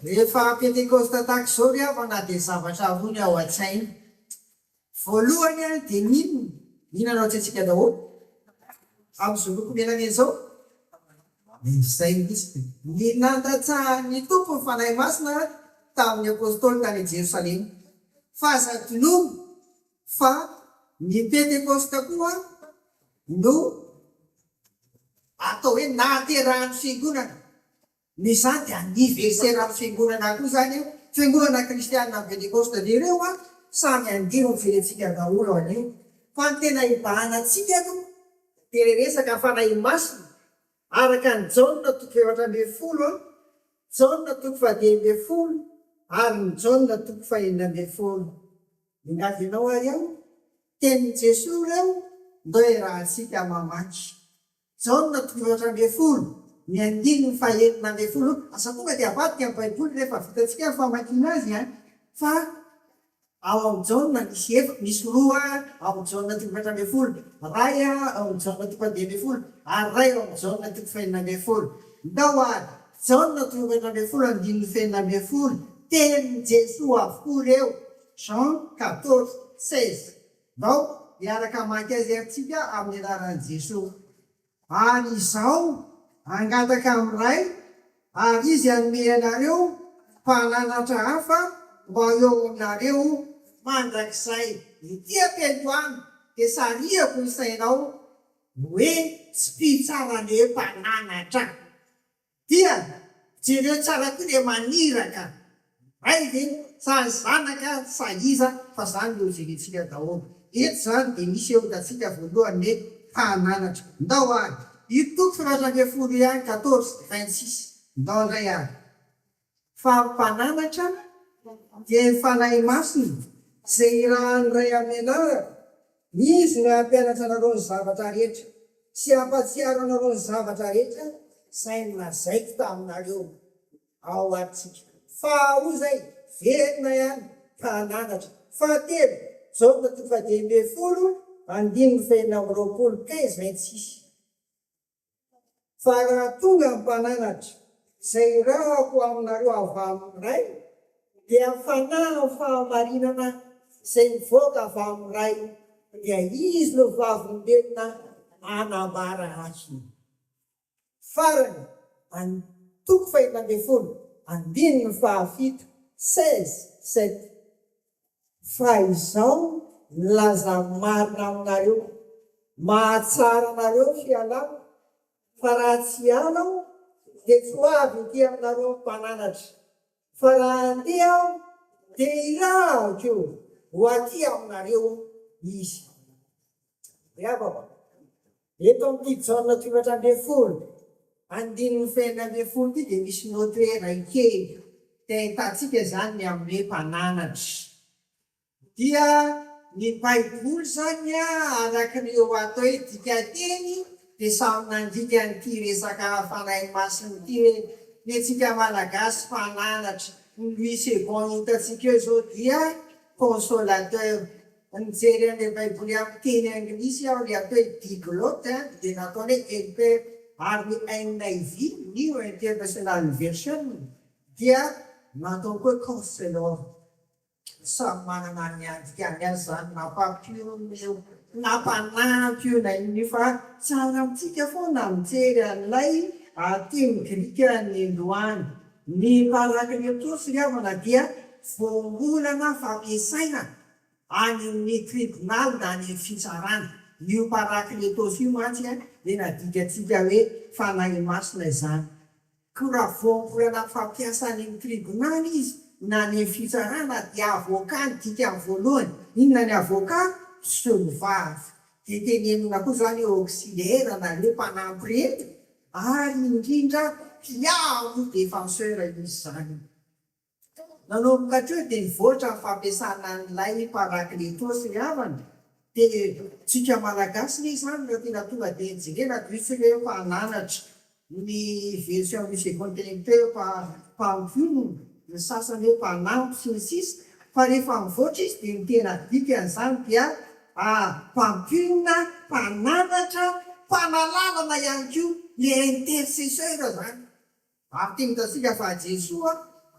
Rehefa Pentekosta tahak'izao ry havana dia zavatra avony ao an-tsaina. Voalohany a dia inona no atsaitsika daholo amin'izao loko menamena izao? Izay mihitsy ny nandatsahan'ny tompo ny fanahy masina tamin'ny apôstôly tany Jerosalema. Fahazatonomo fa ny Pentekosta koa no atao hoe nahaterahan'ny fiangonana. Izany dia aniverseran'ny fiangonana koa zany a, fiangonana kristianina amin'ny Pentekosta dia ireo a samy andeha miverentsika daholo anio. Fa ny tena ibahanantsika no dia resaka fanahy masina araka ny Jaona toko 7:10, Jaona toko 10:10 ary ny Jaona toko 9:10. Mingazy ianao ary aho, tenin'i Jesosy reo ndo rahantsika mamaky. Jaona toko 7:10, ny 9:11. Asa tonga dia avadika amin'ny baiboly rehefa vitantsika ny famakiana azy a. Fa ao amin'ny Jaona misy roa ao amin'ny Jaona toko 7:10, ray ao amin'ny Jaona toko 10:10 ary ray ao amin'ny Jaona toko 9:10. Ndao ary Jaona toko 7:10, 9:11, tenin'i Jesosy avokoa reo. Jean 14:16. Ndao miaraka maky azy aritsika amin'ny anaran'i Jesosy. Ary izao angataka amin'ray ary izy hanome anareo mpananatra hafa mba eo aminareo mandrakizay. Ity ampiantoany dia sariako ny sainao hoe tsy mpitsarane mpananatra. Dia jereo tsara koa dia maniraka. Ray ve sa zanaka sa iza fa zany no jerentsika daholo. Eto zany dia misy eotantsika voalohany hoe mpananatra. Ndao ary itoko 7:10 14:26. Ndao indray ary. Fa mpananatra dia fanahy masina izay irahan'ny ray amin'ny anarako. Izy no hampianatra anareo ny zavatra rehetra sy hampatsiaro anareo ny zavatra rehetra izay nolazaiko taminareo ao aritsika. Fa hoy zay verina ihany mpananatra. Fahatelo Jaona toko 10:20, 9:26. Fa raha tonga ny mpananatra izay irahako aminareo avy amin'ray dia fanahy fahamarinana izay mivoaka avy amin'ray dia izy no vavolombelona anambara azy. Farany toko 7:10, 7:7. Fa izao milaza marina aminareo, mahatsara anareo fialamo. Fa raha tsy anao dia tsy ho avy ity aminareo mpananatra. Fa raha andeha aho dia irahako eo ho aty aminareo izy. Riavako. Eto amin'ity Jaona 7:10, 9:11 ity dia misy noty hoe ray kely. Tentantsika zany ny amin'ny mpananatra. Dia ny baiboly zany arak'ireo atao hoe dikateny dia samy nandika an'ity resaka fanahy masina ity hoe ny antsika malagasy mpananatra. Ny Louis II hitatsika eo zao dia consolateur. Nijery an'ilay baiboly amin'ny teny anglisy aho le atao hoe diglote dia nataony hoe helper. Ary ny NIV, New International Version, dia natao koa counselor. Samy manana ny andikany azy zany nampanampy io na iny fa tsara amintsika foana mijery an'ilay teny grika ny Androany. Ny Parakletos ry havana dia voambolana fampiasaina any amin'ny tribunal na any fitsarana. Io Parakletos io mantsy dia nadikatsika hoe fanahy masina izany. Ko raha voambolana fampiasa any amin'ny tribunal izy na ny fitsarana dia avoka ny dika amin'ny voalohany. Inona ny avoka? Solovavy. Dia tenenina koa zany auxiliaire na le mpanampy rehetra ary indrindra mpiaro défenseur izy zany. Nanomboka hatreo dia nivoatra ny fampiasana an'ilay Parakletos ry havana. Dia tsika malagasy ny zany raha tena tonga dia jerena vitsy hoe mpananatra. Ny version misy contracteur mpampiony, ny sasany hoe mpanampy sy ny sisa. Fa rehefa mivoatra izy dia ny tena dikan'izany dia mpampiona, mpananatra, manalalana ihany koa le intercesseur zany. Ary teny hitantsika fa Jesosy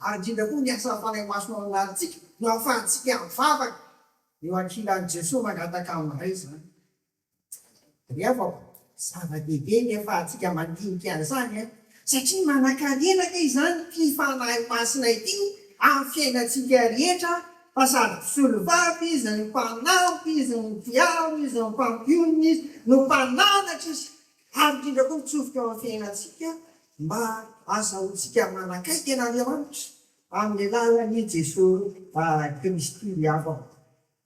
ary indrindra koa ny asa fanahy masina ao anatintsika no ahafahantsika mivavaka eo ankilan'i Jesosy mangataka amin'izay zany. Revako zava-dehibe ny ahafahantsika mandinika an'izany satria manan-karenaka izany fifanahy masina ity amin'ny fiainantsika rehetra fa sady mpisolovavy izy, ny mpanampy izy, ny mpiaro izy, ny mpampiona izy, no mpananatra izy, ary indrindra koa mitsofoka eo amin'ny fiainantsika mba azahoantsika manakaiky an'Andriamanitra amin'ny alalan'i Jesosy Kristy avao.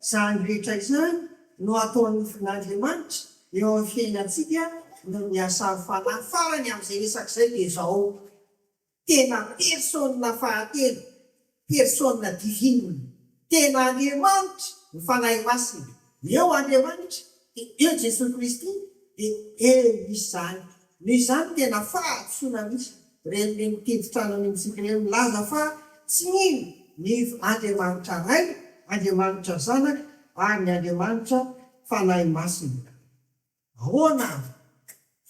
Izany rehetra izany no ataon'Andriamanitra eo amin'ny fiainantsika no miasa fanahy farany amin'izay resak'izay dia izao tena persona fahatelo, persona divine, tena Andriamanitra ny fanahy masina. Eo Andriamanitra, eo Jesosy Kristy, dia eo misy zany. Noho izany tena fahatsoana misy reny mitetitrana amintsika reny milaza fa tsy ino ny Andriamanitra ray, Andriamanitra zanaka, ary ny Andriamanitra fanahy masina. Ahoana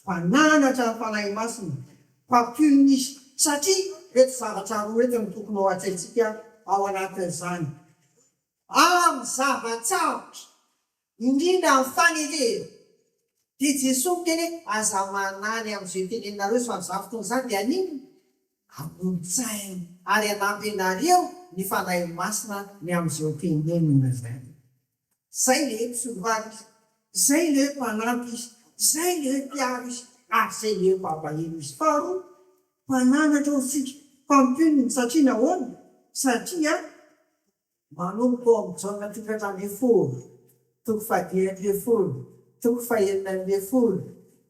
fananatra ny fanahy masina, mpampiona izy, satria reto zavatra roa reto no tokony ao an-tsaintsika ao anatin'izany. Amin'ny zavatsarotra, indrindra amin'ny fanerena, dia Jesosy teny aza manany amin'izay tenenareo fa za fotoana izany dia anino? Amontsaina ary anampy anareo ny fanahy masina ny amin'izao tenenina izany. Zay le mpisolovavy izy, zay le mpanampy izy, zay le mpiaro izy, ary zay le mpampahelo izy. Faharoa, mpananatra isika, mpampioniny satria nahoana? Satria manomboka ao amin'ny jaona toko 1:10, toko 11:10, toko 11:10,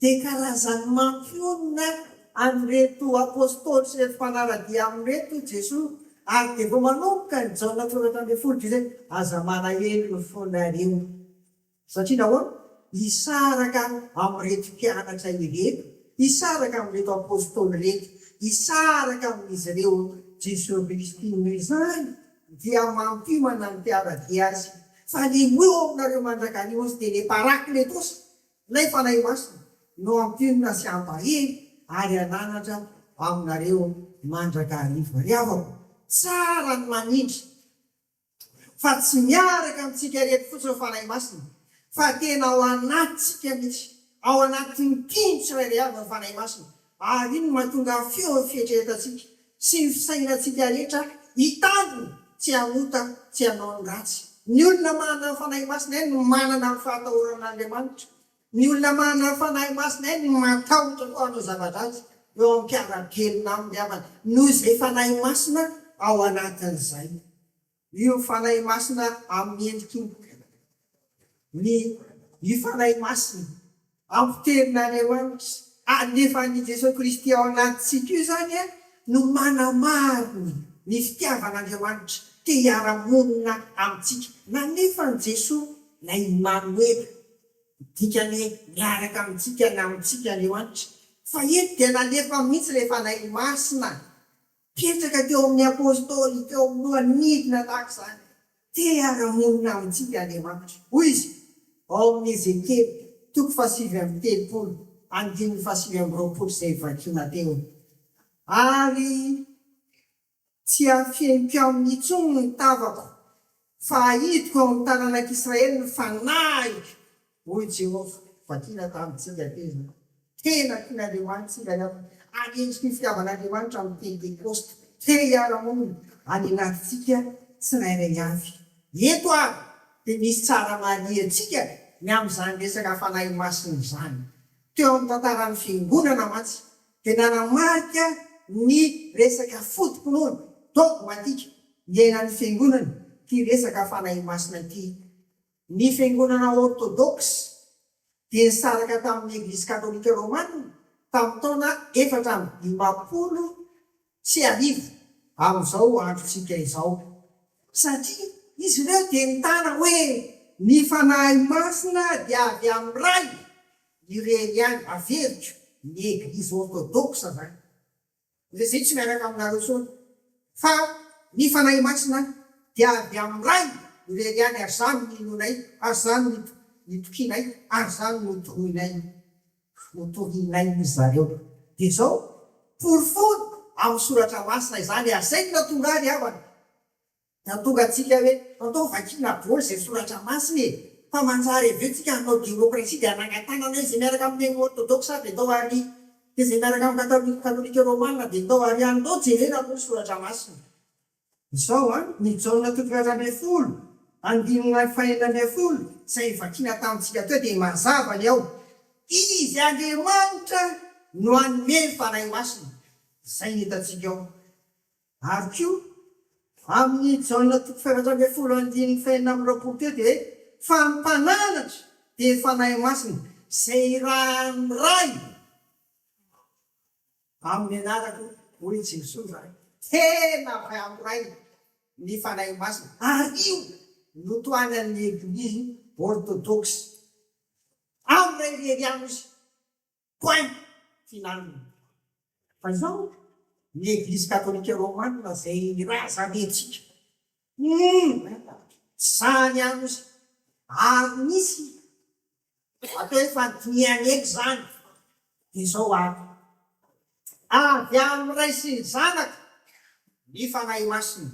dia karazany mampionina amin'reto apôstôly sy reto mpanaradia amin'reto Jesosy, ary dia vao manomboka ny jaona toko 1:10 dia zay aza manahelo ny fonareo. Satria nahoana? Isaraka amin'reto mpianatra ireto, isaraka amin'reto apôstôly reto, isaraka amin'izy ireo Jesosy Kristy. Noho izany dia mampiomana ny mpiaradia azy fa le eo aminareo mandrak'anio izy dia le parakletosy, ilay fanahy masina no ampiomina sy ampahelo ary ananatra aminareo mandrak'arivo. Riavako, tsara ny manindry fa tsy miaraka amintsika reto fotsiny fanahy masina, fa tena ao anatintsika mihitsy, ao anatin'ny mpino tsirairay avy ny fanahy masina, ary iny mahatonga feo ny fieritreretantsika sy ny fisainantsika rehetra hitandrina, tsy hamota, tsy hanao ny ratsy. Ny olona manana ny fanahy masina eny no manana ny fahatahoran'Andriamanitra. Ny olona manana ny fanahy masina eny no matahotra koa hanao zavatra azy eo amin'ny mpiara-kelina aminy havana. Noho izay fanahy masina ao anatin'izay. Io fanahy masina amin'ny endriky ny fanahy masina ampiterin'Andriamanitra, nefa ny Jesosy Kristy ao anatintsika io zany no manamariny ny fitiavan'Andriamanitra te hiara-monina amintsika. Na nefa ny Jesosy na Immanuel, dikany miaraka amintsika na amintsika Andriamanitra, fa eto dia nalefa mihitsy le fanahy masina petraka teo amin'ny apôstôly, teo amin'ny lohan'n'idina tahaka izany, te hiara-monina amintsika Andriamanitra. Hoy izy ao amin'ny Ezekely toko 7:30, andininy 7:20 izay vakiana teo. Ary tsy afeniko amin'ny intsony ny tavako, fa ahidiko ao amin'ny tanànak'Israely ny fanahy. Hoy Jehovah, vakiana tamintsika teo. Tena tian'Andriamanitra anendriky ny fitiavan'Andriamanitra amin'ny Pentekôsty, te hiara-monina any anatintsika tsirairay avy. Eto avy dia misy tsara maniantsika ny amin'izany resaka fanahy masina izany. Teo amin'ny tantaran'ny fiangonana mantsy dia nanamarika ny resaka fotompinoana dogmatika iainan'ny fiangonana ty resaka fanahy masina ty. Ny fiangonana orthodoxe dia nisaraka tamin'ny Eglizy Katolika Romanina tamin'ny taona 450 amin'izao androntsika izao. Satria izy ireo dia nitana hoe ny fanahy masina dia avy amin'ny ray irery ihany, averiko ny Eglizy orthodoxe zany. Zay tsy miaraka aminareo sony fa ny fanahy masina dia avy amin'ny ray irery ihany, ary zany ny nonay, ary zany ny tokinay, ary zany ny tohinay, ny tohinay zareo. Dia zao porofony amin'ny soratra masina izany asaina tonga any avana. Natonga atsika hoe atao vakina voly zay soratra masina e. Fa manjary aveo tsika hanao démocratie dia anangatanana izy miaraka amin'ny orthodoxe dia atao ary dia zay miaraka amin'ny katolika romanina dia atao ary ihany tao jerena no soratra masina. Izao ny jauna tokotry ambin'ny folo andinina fahenina ambin'ny folo izay vakina tamintsika teo dia mazava ao. Izy Andriamanitra no hanome fanahy masina. Izay ny hitantsika ao. Ary koa amin'ny jauna toko faefatra ambin'ny folo andininy fahenina amin'ny roapolo teo dia fa ny mpananatra dia fanahy masina izay ranoray amin'ny anarako hoy Jesosy zany. Tena ray ny fanahy masina. Ary io no tohanan'ny eglizy orthodoxe. Amin'ny ray rery izy point final. Fa izao ny eglizy katolika romanina zay razanetsika. Zany any izy. Ary nisy atao hoe fandiniany eky zany. Izao avy amin'ny ray sy ny zanaka ny fanahy masina.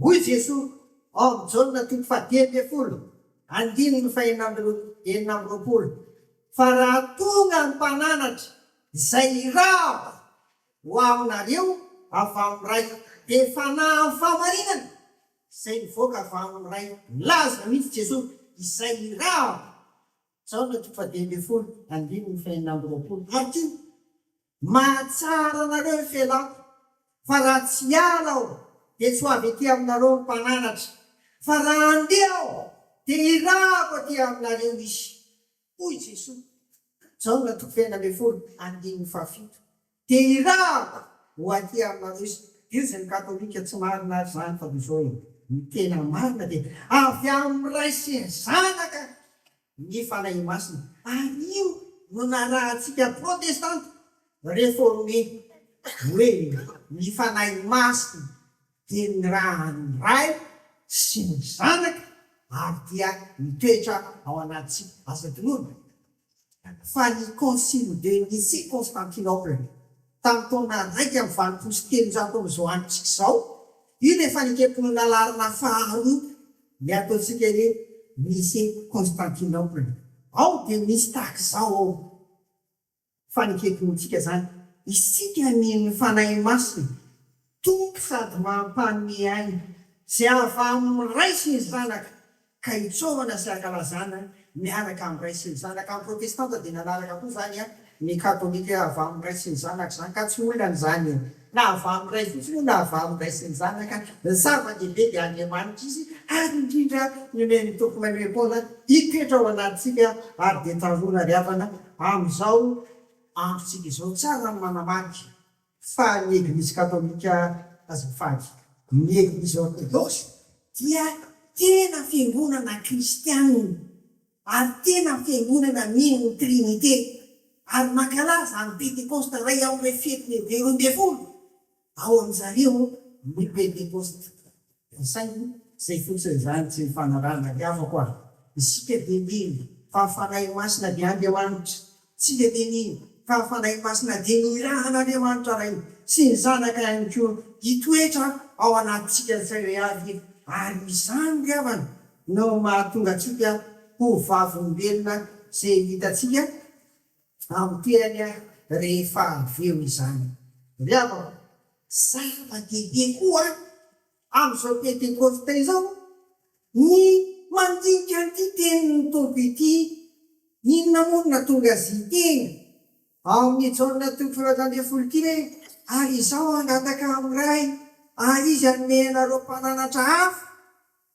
Hoy Jesosy ao amin'ny jauna toko fadimy ambin'ny folo andininy fahenina amby roapolo. Fa raha tonga ny mpananatra izay rava ho aminareo avy amin'ny ray dia fanahy amin'ny famarinana izay nivoaka avy amin'ny ray. Milaza mihitsy Jesosy izay rava. Jauna toko fadimy ambin'ny folo andininy fahenina amby roapolo. Ary mahatsara anareo fialako fa raha tsy ala aho dia tsy ho avy etỳ aminareo mpananatra. Fa raha andeha aho dia irako atỳ aminareo izy. Hoy Jesosy. Jauna toko fahenina ambin'ny folo andininy fahafito. Dia irako ho atỳ aminareo izy. Io zay ny katolika tsy marina azy zany fa izao ny tena marina dia avy amin'ny ray sy ny zanaka ny fanahy masina. Ary io no narahantsika protestanta réformé hoe ny fanahy masina dia ny raha ny ray sy ny zanaka ary dia mitoetra ao anatintsika asa-donona. Fa ny concile de Nicée Constantinople tamin'ny taona raiky amin'ny valopolo sy telonjato amin'izao androntsika izao, io le fanikam-ponina larina faharoa ny ataontsika hoe Nicée Constantinople. Ao dia misy tahaka izao ao fanikam-ponitsika zany. Isika ny fanahy masina tompo sady mampanome aina izay avy amin'ny ray sy ny zanaka ka hitsovana sy ankalazana miaraka amin'ny ray sy ny zanaka. Amin'ny protestanta dia nanaraka koa zany ny katolika avy amin'ny ray sy ny zanaka zany ka tsy olana zany na avy amin'ny ray fotsiny na avy amin'ny ray sy ny zanaka. Ny zava-dehibe dia Andriamanitra izy ary indrindra nomeny tompo maimam-poana hitoetra ao anatintsika ary dia tarona ry havana amin'izao androntsika izao. Tsara ny manamariky fa ny eglizy katolika azafady ny eglizy orthodoxe dia tena fiangonana kristianina ary tena fiangonana mino ny trinité ary mankalaza ny pentekoste ray ao ray fety lehibe roa ambin'ny folo ao amin'izareo ny pentekoste. Sainy zay fotsiny zany tsy mifanarahana ry havako aho. Isika dia mino fa fanahy masina dia Andriamanitra. Tsika dia mino fa fanahy masina dia ny rahan'Andriamanitra ray sy ny zanaka ihany koa hitoetra ao anatintsika tsirairay avy. Ary izany ry havana no mahatonga antsika ho vavolombelona izay hitantsika amin'ny toerany rehefa aveo izany. Ry havana zava-dehibe koa amin'izao pentekoste izao ny mandinika an'ity tenin'ny tompo ity. Inona moa no natonga azy teny ao amin'ny jauna toko faefatra ambin'ny folo ity hoe ary izao angataka amin'ny ray ary izy hanome anareo mpananatra hafa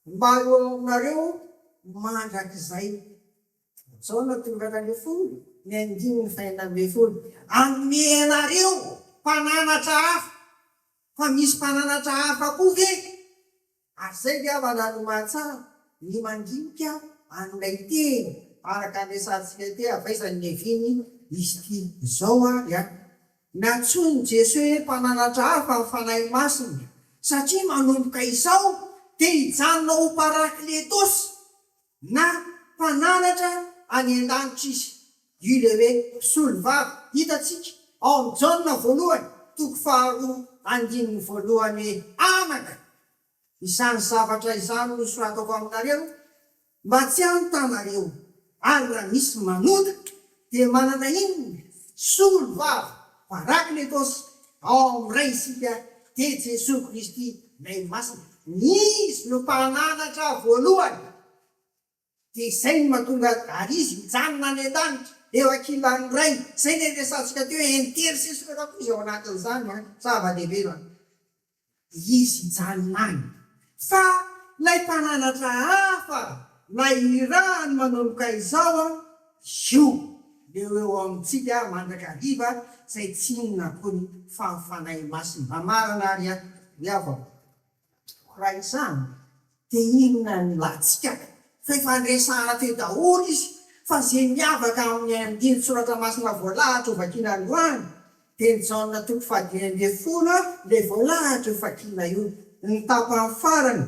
mba eo aminareo mandrakizay. Jauna toko faefatra ambin'ny folo ny andininy fahenina ambin'ny folo. Hanome anareo mpananatra hafa. Fa misy mpananatra hafa koa ve? Ary zay ry havana no mahatsara ny mandinika an'ilay teny araka andesantsika ty avaizany neviny izy ty zao ary natsony Jesosy hoe mpananatra hafa amin'ny fanahy masina satria manomboka izao dia hijanona ho parakletosy na mpananatra any an-danitra izy. Io le hoe mpisolo vavy hitantsika ao amin'ny jauna voalohany toko faharoa andininy voalohany anaka. Izany zavatra izany no soratako aminareo mba tsy anontanareo. Ary raha misy manodika dia manana inona solo vavy parakletos ao amin'ray isika te Jesosy Kristy nay masina. Izy no mpananatra voalohany. Dia izay no mahatonga ary izy mijanona any an-danitra eo ankilany ray. Izay le resantsika teo intercesseur koa izy ao anatin'izany zava-dehibe zany. Izy mijanona any. Fa lay mpananatra hafa na irahany manomboka izao io leo eo amintsika mandrakariva izay tsy inona koa ny fahafanahy masina. Mamarana ary riavako. Raha izany dia inona ny latsika fa efa andresana teo daholo izy fa zay miavaka amin'ny andiny soratra masina voalahatra ho vakiana androany dia ny Jaona 1:10 le voalahatra ho vakiana io. Ny tapany farany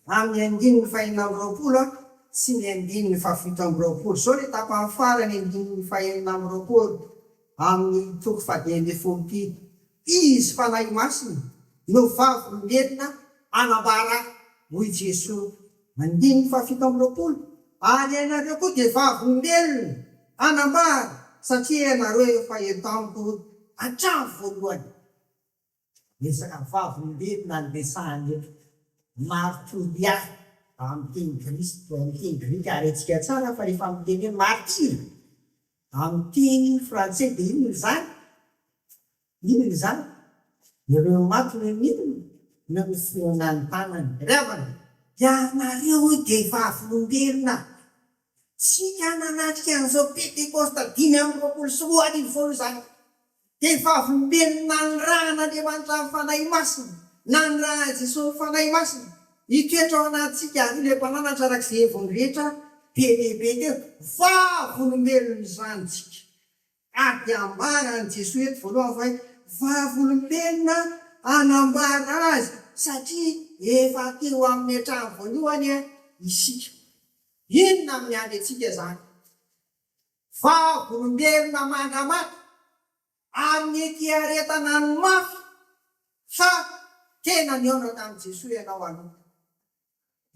amin'ny andininy 420 sy ny andininy 720. Zao le tapany farany andininy 420 amin'ny 1:10 izy fanahy masina no vavolombelona anambara hoy Jesosy. Andininy 720 ary ianareo koa dia vavolombelona anambara satria ianareo efa etampo hatramo voalohany. Resaka vavolombelona ny resahany eto. Martyria amin'ny teny Grika, amin'ny teny Grika arentsika tsara fa rehefa amin'ny teny hoe martyr amin'ny teny frantsay dia inona izany? Inona izany? Ireo matony minona no fiona ny tanany. Ravana ianareo dia vavolombelona. Tsika nanatrika an'izao Pentekosta 5:20 izany. Dia vavolombelona ny rahan'Andriamanitra amin'ny fanahy masina na ny raha Jesosy fanahy masina hitoetra ao anatsika ary le mpananatra arak'izay heviny rehetra be lehibe teo. Vavolombelona izany tsika. Ary dia ambarany Jesosy eto voalohany fa vavolombelona anambara azy satria efa teo amin'ny hatrany voalohany isika. Inona amin'ny andro antsika izany? Vavolombelona mandramata amin'ny ety aretana ny mafy fa tena niona tamin'i Jesosy ianao aloha.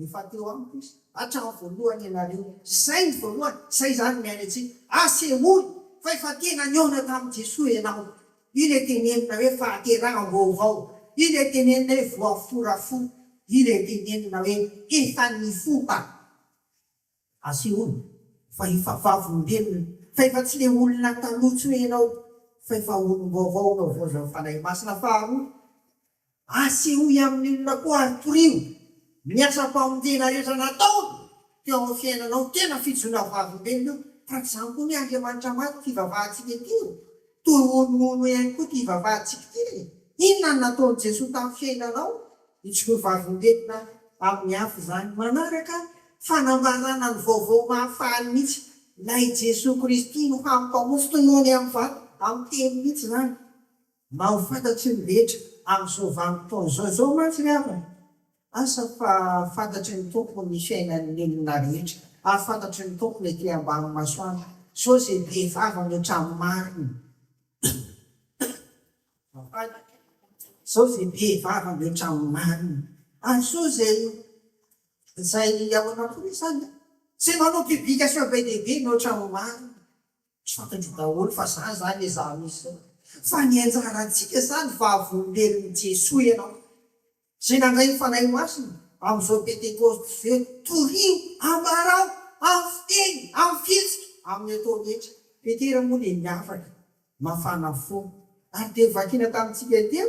Efa teo amiko izy hatrany voalohany ianareo. Zay ny voalohany, zay zany miaina antsika. Aseholy fa efa tena niona tamin'i Jesosy ianao. Io le tenenina hoe fahaterana vaovao. Io le tenenina hoe voaforafo. Io le tenenina hoe efa nifoka. Aseholy fa efa vavolombelona fa efa tsy le olona taloha hoe ianao fa efa olom-baovao no voazao fanahy masina. Faharoa, asehoy amin'ny olona koa aritorio miasa-pamondena rehetra nataony teo amin'ny fiainanao tena fijona vavolombelona io. Fa izany koa ny Andriamanitra maty ty vavahantsika ty. Toy olomono ihany koa ty vavahantsika ty. Inona no nataony Jesosy tamin'ny fiainanao? Itsoko vavolombelona amin'ny hafa izany. Manaraka fanambarana ny vaovao mahafahany mihitsy lay Jesosy Kristy no hampahosotonony amin'ny vato amin'ny teny mihitsy zany. Mba ho fantatry ny rehetra amin'izao vanim-potoana zao mantsy ry havana. Asa fa fantatry ny tompony ny fiainan'ny olona rehetra. Ary fantatry ny tompony ety ambany masoandro. So zay vehivavy amin'ny hatrany mariny. So zay vehivavy amin'ny hatrany mariny. Ary so zay ao anakory izany. Tsy manao publication be dehibe ny hatrany mariny. Tsy fantatry daholo fa zany le zaho misy. Fa ny anjarantsika zany vavolombelon'i Jesosy ianao. Zay nandray ny fanahy masina amin'izao Pentekosta zay torio ambarao amin'ny fiteny amin'ny fihetsika amin'ny atao rehetra. Petera moa le miafaka mafana fo. Ary dia vakiana tamintsika teo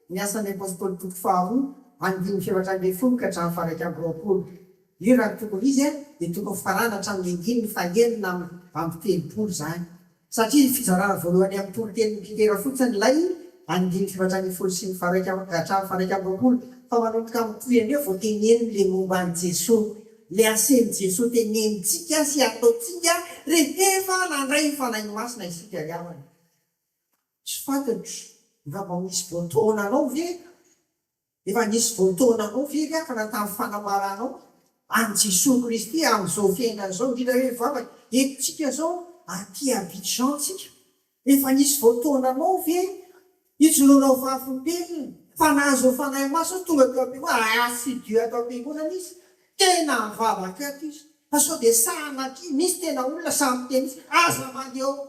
ny asan'ny apôstôly toko faharoa andininy 7:10 ka hatramin'ny 20. Io raha tokony izy dia tokony farana hatramin'ny andininy 9 amin'ny 30 zany. Satria fizarana voalohany amin'ny toloteny Petera fotsiny lay andininy 7:10 sy ny 20. Fa manomboka amin'ny toyandreo vao teneniny le momba an'i Jesosy. Le asen'i Jesosy tenenintsika sy ataontsika rehefa nandray ny fanahy masina isika riavana. Tsy fantatro ngamba misy voatoananao ve? Efa nisy voatoananao ve ka fa natamin'ny fanamaranao an'i Jesosy Kristy amin'izao fiainana izao indrindra hoe vavaka etontsika zao aty Abidjan tsika. Efa nisy voatoananao ve Itsononao fahafombelona, fa nahazo fanahy maso tonga teo am-piangonana, sy dio atao am-piangonana izy. Tena mivavaka ato izy. Fa sao de sanatria, misy tena olona samy teny izy, aza mandeha ao.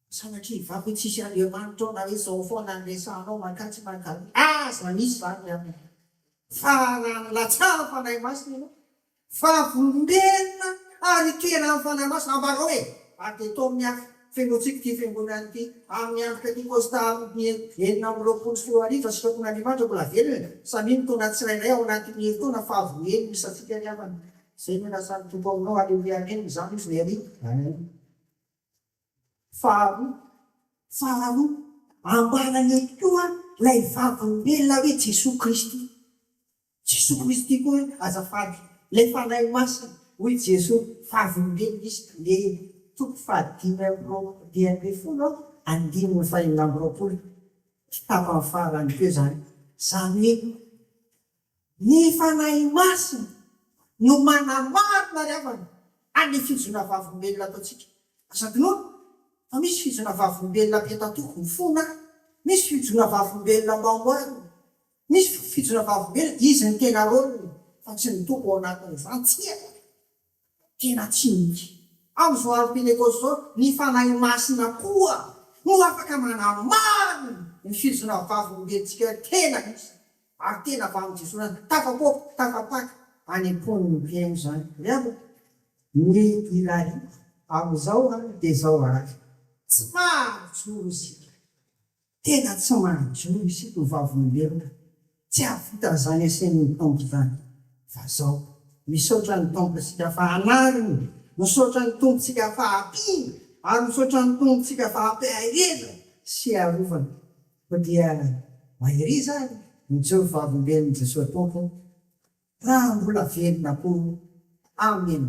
Sanatria vaky tsisy Andriamanitra ao na hoe zao foana andresanao makatsy mankany. Aza misy zany aminy. Fa latsara fanahy masina ianao. Fahafombelona ary toerana fanahy masina ambarao hoe ateto amin'ny fenotsika ty fiangonana ty amin'ny andro pentekôsta amin'ny enina amby roapolo sy roa arivo sikapon'Andriamanitra mbola velona saminy tona tsirairay ao anatin'ny herintaona fahavonely misy atsika ny havana. Zay no nasany tompo aminao aleluia amen zany izy very. Faharoa ambarany koa lay vahafombelona hoe Jesosy Kristy. Jesosy Kristy koa azafady lay fanahy masina hoe Jesosy fahafombelona izy le toko fahadimy amby folo andimy ny fahenina amby roapolo tapany farany keo zany. Zany hoe ny fanahy masina no manamarina ry havana any fijona vahafombelona ataotsika. Azadinao fa misy fijona vahafombelona ampitatoko ny fona, misy fijona vahafombelona mamboarina, misy fijona vahafombelona izy ny tena rôliny fa tsy ny toko ao anatin'izany tsia tena tsiniky. Am'izao andro pentekôsty zao ny fanahy masina koa no afaka manamarina ny fijona vahafombelontsika tena izy ary tena vahamojesona tafapoko tafapaka any am-poniny mpiaino zany. Riabo ny ilary am'izao de zao araka tsy mahajoro isika, tena tsy mahajoro isika ho vahafombelona, tsy avita zany asen'ny tompo zany. Fa zao misaotra ny tompontsika fa anariny, misaotra ny tompontsika fa ampiny ary misaotra ny tompontsika fa ampahireza sy arovana. Fa dia mahery zany mijoro vahafombelon'i Jesosy tompo raha mbola velona koa. Amen.